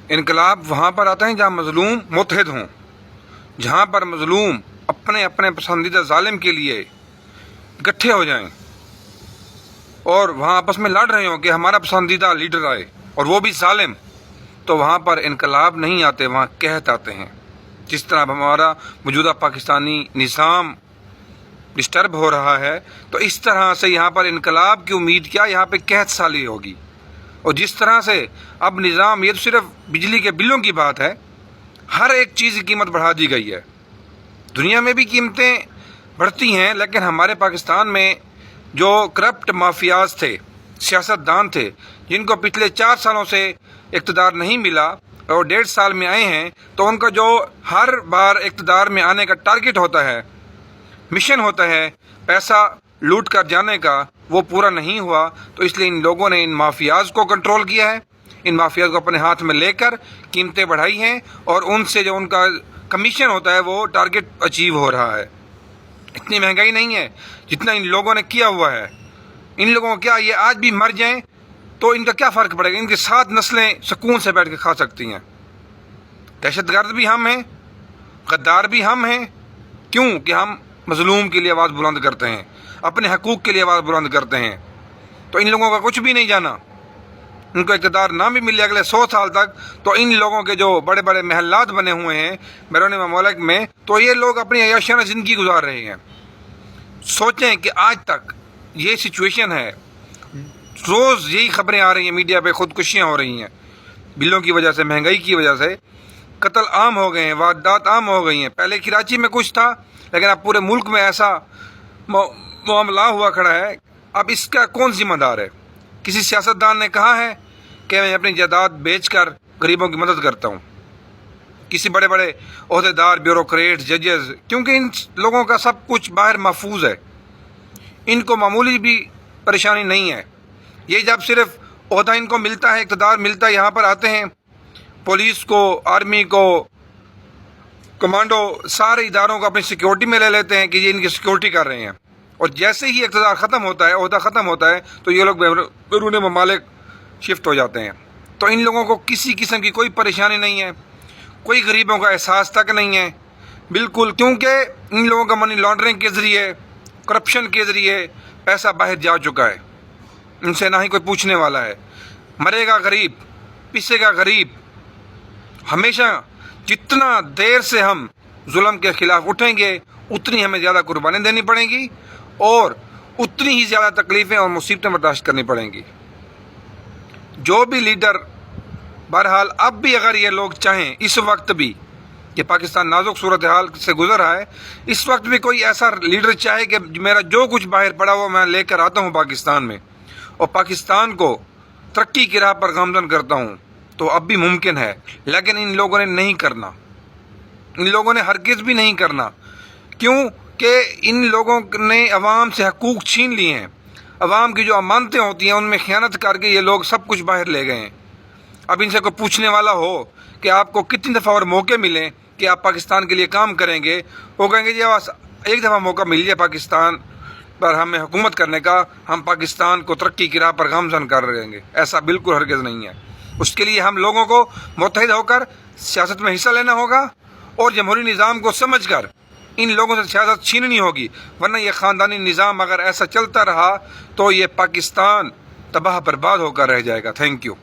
انقلاب وہاں پر آتے ہیں جہاں مظلوم متحد ہوں، جہاں پر مظلوم اپنے اپنے پسندیدہ ظالم کے لیے اکٹھے ہو جائیں اور وہاں آپس میں لڑ رہے ہوں کہ ہمارا پسندیدہ لیڈر آئے اور وہ بھی ظالم، تو وہاں پر انقلاب نہیں آتے، وہاں قحط آتے ہیں۔ جس طرح ہمارا موجودہ پاکستانی نظام ڈسٹرب ہو رہا ہے، تو اس طرح سے یہاں پر انقلاب کی امید کیا، یہاں پہ قحط سالی ہوگی۔ اور جس طرح سے اب نظام، یہ تو صرف بجلی کے بلوں کی بات ہے، ہر ایک چیز کی قیمت بڑھا دی گئی ہے۔ دنیا میں بھی قیمتیں بڑھتی ہیں، لیکن ہمارے پاکستان میں جو کرپٹ مافیاز تھے، سیاست دان تھے، جن کو پچھلے 4 سالوں سے اقتدار نہیں ملا اور 1.5 سال میں آئے ہیں، تو ان کا جو ہر بار اقتدار میں آنے کا ٹارگٹ ہوتا ہے، مشن ہوتا ہے پیسہ لوٹ کر جانے کا، وہ پورا نہیں ہوا۔ تو اس لیے ان لوگوں نے ان مافیاز کو کنٹرول کیا ہے، ان مافیاز کو اپنے ہاتھ میں لے کر قیمتیں بڑھائی ہیں، اور ان سے جو ان کا کمیشن ہوتا ہے وہ ٹارگٹ اچیو ہو رہا ہے۔ اتنی مہنگائی نہیں ہے جتنا ان لوگوں نے کیا ہوا ہے۔ ان لوگوں کو کیا، یہ آج بھی مر جائیں تو ان کا کیا فرق پڑے گا؟ ان کی 7 نسلیں سکون سے بیٹھ کے کھا سکتی ہیں۔ دہشت گرد بھی ہم ہیں، غدار بھی ہم ہیں۔ کیوں کہ ہم مظلوم کے لیے آواز بلند کرتے ہیں، اپنے حقوق کے لیے آواز بلند کرتے ہیں۔ تو ان لوگوں کا کچھ بھی نہیں جانا، ان کو اقتدار نہ بھی ملے اگلے 100 سال تک، تو ان لوگوں کے جو بڑے بڑے محلات بنے ہوئے ہیں بیرون ممالک میں، تو یہ لوگ اپنی عیاشانہ زندگی گزار رہے ہیں۔ سوچیں کہ آج تک یہ سچویشن ہے، روز یہی خبریں آ رہی ہیں میڈیا پہ، خودکشیاں ہو رہی ہیں بلوں کی وجہ سے، مہنگائی کی وجہ سے، قتل عام ہو گئے ہیں، واردات عام ہو گئی ہیں۔ پہلے کراچی میں کچھ تھا، لیکن اب پورے ملک میں ایسا معاملہ ہوا کھڑا ہے۔ اب اس کا کون ذمہ دار ہے؟ کسی سیاستدان نے کہا ہے کہ میں اپنی جائیداد بیچ کر غریبوں کی مدد کرتا ہوں؟ کسی بڑے بڑے عہدیدار، بیوروکریٹ، ججز، کیونکہ ان لوگوں کا سب کچھ باہر محفوظ ہے، ان کو معمولی بھی پریشانی نہیں ہے۔ یہ جب صرف عہدہ ان کو ملتا ہے، اقتدار ملتا ہے، یہاں پر آتے ہیں، پولیس کو، آرمی کو، کمانڈو، سارے اداروں کو اپنی سیکیورٹی میں لے لیتے ہیں کہ یہ ان کی سیکیورٹی کر رہے ہیں، اور جیسے ہی اقتدار ختم ہوتا ہے، عہدہ ختم ہوتا ہے، تو یہ لوگ بیرون ممالک شفٹ ہو جاتے ہیں۔ تو ان لوگوں کو کسی قسم کی کوئی پریشانی نہیں ہے، کوئی غریبوں کا احساس تک نہیں ہے، بالکل، کیونکہ ان لوگوں کا منی لانڈرنگ کے ذریعے، کرپشن کے ذریعے پیسہ باہر جا چکا ہے، ان سے نہ ہی کوئی پوچھنے والا ہے۔ مرے گا غریب، پسے گا غریب۔ ہمیشہ جتنا دیر سے ہم ظلم کے خلاف اٹھیں گے، اتنی ہمیں زیادہ قربانی دینی پڑیں گی، اور اتنی ہی زیادہ تکلیفیں اور مصیبتیں برداشت کرنی پڑیں گی۔ جو بھی لیڈر، بہرحال اب بھی اگر یہ لوگ چاہیں، اس وقت بھی کہ پاکستان نازک صورتحال سے گزر رہا ہے، اس وقت بھی کوئی ایسا لیڈر چاہے کہ میرا جو کچھ باہر پڑا ہوا میں لے کر آتا ہوں پاکستان میں، اور پاکستان کو ترقی کی راہ پر گامزن کرتا ہوں، تو اب بھی ممکن ہے۔ لیکن ان لوگوں نے نہیں کرنا، ان لوگوں نے ہرگز بھی نہیں کرنا۔ کیوں کہ ان لوگوں نے عوام سے حقوق چھین لیے ہیں، عوام کی جو امانتیں ہوتی ہیں ان میں خیانت کر کے یہ لوگ سب کچھ باہر لے گئے ہیں۔ اب ان سے کوئی پوچھنے والا ہو کہ آپ کو کتنی دفعہ اور موقع ملیں کہ آپ پاکستان کے لیے کام کریں گے، وہ کہیں گے جی بس ایک دفعہ موقع مل جائے پاکستان پر ہمیں حکومت کرنے کا، ہم پاکستان کو ترقی کی راہ پر گامزن کر رہیں گے۔ ایسا بالکل ہرگز نہیں ہے۔ اس کے لیے ہم لوگوں کو متحد ہو کر سیاست میں حصہ لینا ہوگا، اور جمہوری نظام کو سمجھ کر ان لوگوں سے سیاست چھیننی ہوگی، ورنہ یہ خاندانی نظام اگر ایسا چلتا رہا تو یہ پاکستان تباہ برباد ہو کر رہ جائے گا۔ Thank you.